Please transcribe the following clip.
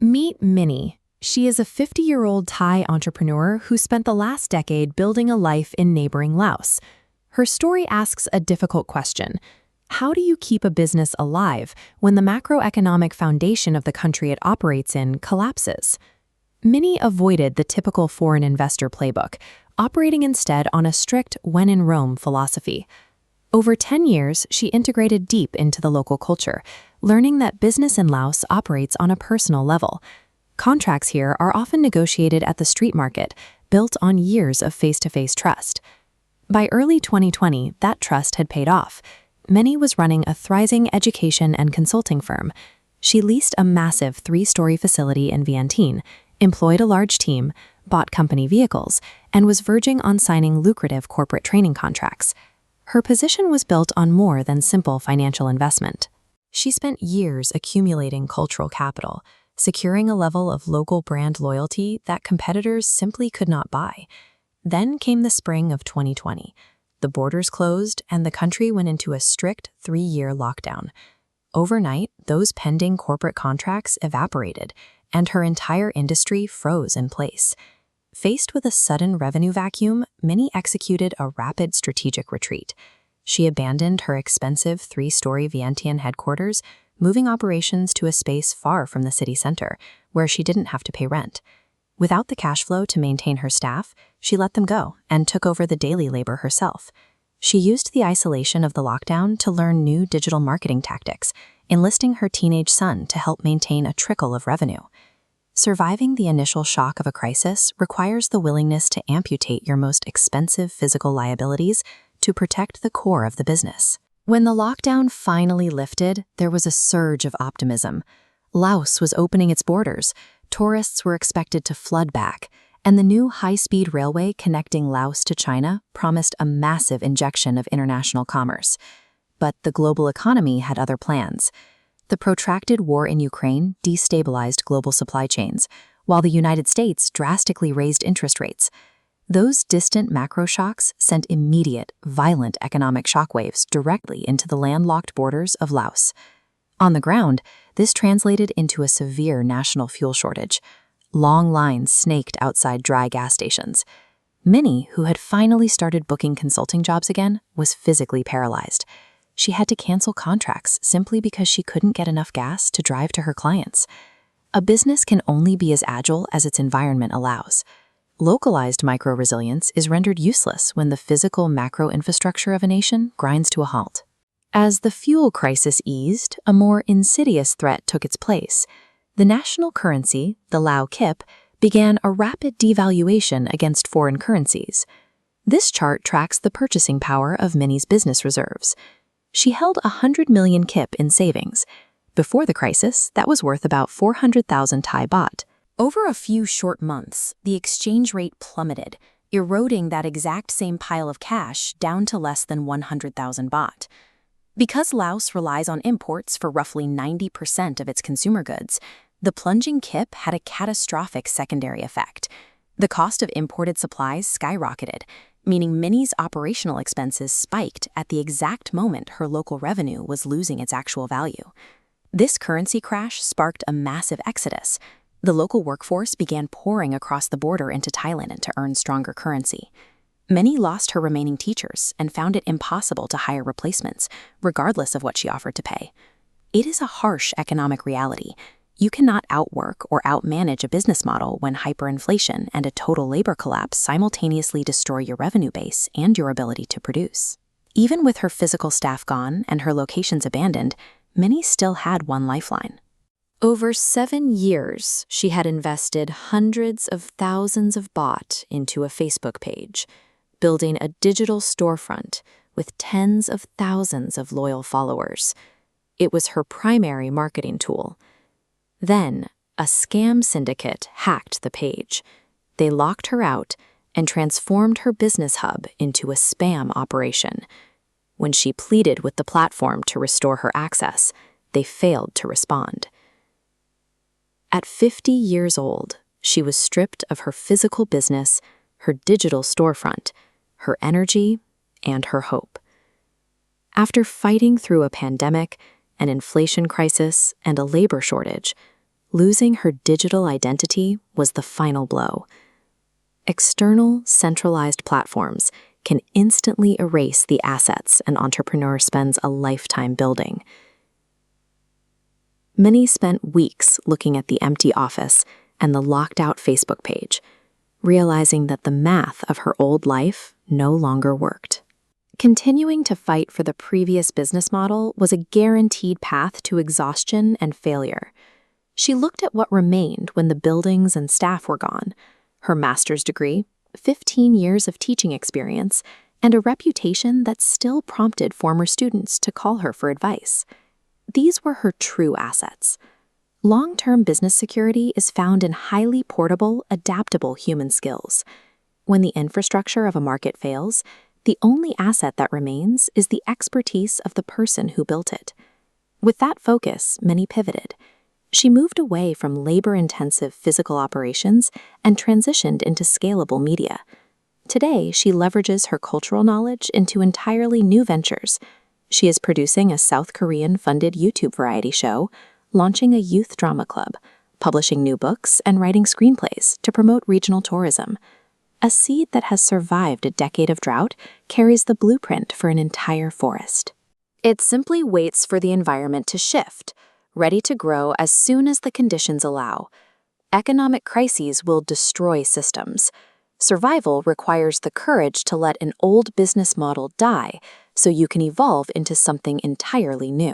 Meet Minnie. She is a 50-year-old Thai entrepreneur who spent the last decade building a life in neighboring Laos. Her story asks a difficult question. How do you keep a business alive when the macroeconomic foundation of the country it operates in collapses? Minnie avoided the typical foreign investor playbook, operating instead on a strict when-in-Rome philosophy. Over 10 years, she integrated deep into the local culture, learning that business in Laos operates on a personal level. Contracts here are often negotiated at the street market, built on years of face-to-face trust. By early 2020, that trust had paid off. Minnie was running a thriving education and consulting firm. She leased a massive 3-story facility in Vientiane, employed a large team, bought company vehicles, and was verging on signing lucrative corporate training contracts. Her position was built on more than simple financial investment. She spent years accumulating cultural capital, securing a level of local brand loyalty that competitors simply could not buy. Then came the spring of 2020. The borders closed and the country went into a strict 3-year lockdown. Overnight, those pending corporate contracts evaporated, and her entire industry froze in place. Faced with a sudden revenue vacuum, Minnie executed a rapid strategic retreat. She abandoned her expensive 3-story Vientiane headquarters, moving operations to a space far from the city center, where she didn't have to pay rent. Without the cash flow to maintain her staff, she let them go and took over the daily labor herself. She used the isolation of the lockdown to learn new digital marketing tactics, enlisting her teenage son to help maintain a trickle of revenue. Surviving the initial shock of a crisis requires the willingness to amputate your most expensive physical liabilities to protect the core of the business. When the lockdown finally lifted, there was a surge of optimism. Laos was opening its borders, tourists were expected to flood back, and the new high-speed railway connecting Laos to China promised a massive injection of international commerce. But the global economy had other plans. The protracted war in Ukraine destabilized global supply chains, while the United States drastically raised interest rates. Those distant macro shocks sent immediate, violent economic shockwaves directly into the landlocked borders of Laos. On the ground, this translated into a severe national fuel shortage. Long lines snaked outside dry gas stations. Minnie, who had finally started booking consulting jobs again, was physically paralyzed. She had to cancel contracts simply because she couldn't get enough gas to drive to her clients. A business can only be as agile as its environment allows. Localized micro-resilience is rendered useless when the physical macro infrastructure of a nation grinds to a halt. As the fuel crisis eased, a more insidious threat took its place. The national currency, the Lao Kip, began a rapid devaluation against foreign currencies. This chart tracks the purchasing power of Minnie's business reserves. She held 100 million kip in savings. Before the crisis, that was worth about 400,000 Thai baht. Over a few short months, the exchange rate plummeted, eroding that exact same pile of cash down to less than 100,000 baht. Because Laos relies on imports for roughly 90% of its consumer goods, the plunging kip had a catastrophic secondary effect. The cost of imported supplies skyrocketed, meaning Minnie's operational expenses spiked at the exact moment her local revenue was losing its actual value. This currency crash sparked a massive exodus. The local workforce began pouring across the border into Thailand to earn stronger currency. Minnie lost her remaining teachers and found it impossible to hire replacements, regardless of what she offered to pay. It is a harsh economic reality. You cannot outwork or outmanage a business model when hyperinflation and a total labor collapse simultaneously destroy your revenue base and your ability to produce. Even with her physical staff gone and her locations abandoned, Minnie still had one lifeline. Over 7 years, she had invested hundreds of thousands of baht into a Facebook page, building a digital storefront with tens of thousands of loyal followers. It was her primary marketing tool. Then, a scam syndicate hacked the page. They locked her out and transformed her business hub into a spam operation. When she pleaded with the platform to restore her access, they failed to respond. At 50 years old, she was stripped of her physical business, her digital storefront, her energy, and her hope. After fighting through a pandemic, an inflation crisis, and a labor shortage, Losing her digital identity was the final blow. External, centralized platforms can instantly erase the assets an entrepreneur spends a lifetime building. Many spent weeks looking at the empty office and the locked-out Facebook page, realizing that the math of her old life no longer worked. Continuing to fight for the previous business model was a guaranteed path to exhaustion and failure. She looked at what remained when the buildings and staff were gone: her master's degree, 15 years of teaching experience, and a reputation that still prompted former students to call her for advice. These were her true assets. Long-term business security is found in highly portable, adaptable human skills. When the infrastructure of a market fails, the only asset that remains is the expertise of the person who built it. With that focus, many pivoted. She moved away from labor-intensive physical operations and transitioned into scalable media. Today, she leverages her cultural knowledge into entirely new ventures. She is producing a South Korean-funded YouTube variety show, launching a youth drama club, publishing new books, and writing screenplays to promote regional tourism. A seed that has survived a decade of drought carries the blueprint for an entire forest. It simply waits for the environment to shift, ready to grow as soon as the conditions allow. Economic crises will destroy systems. Survival requires the courage to let an old business model die so you can evolve into something entirely new.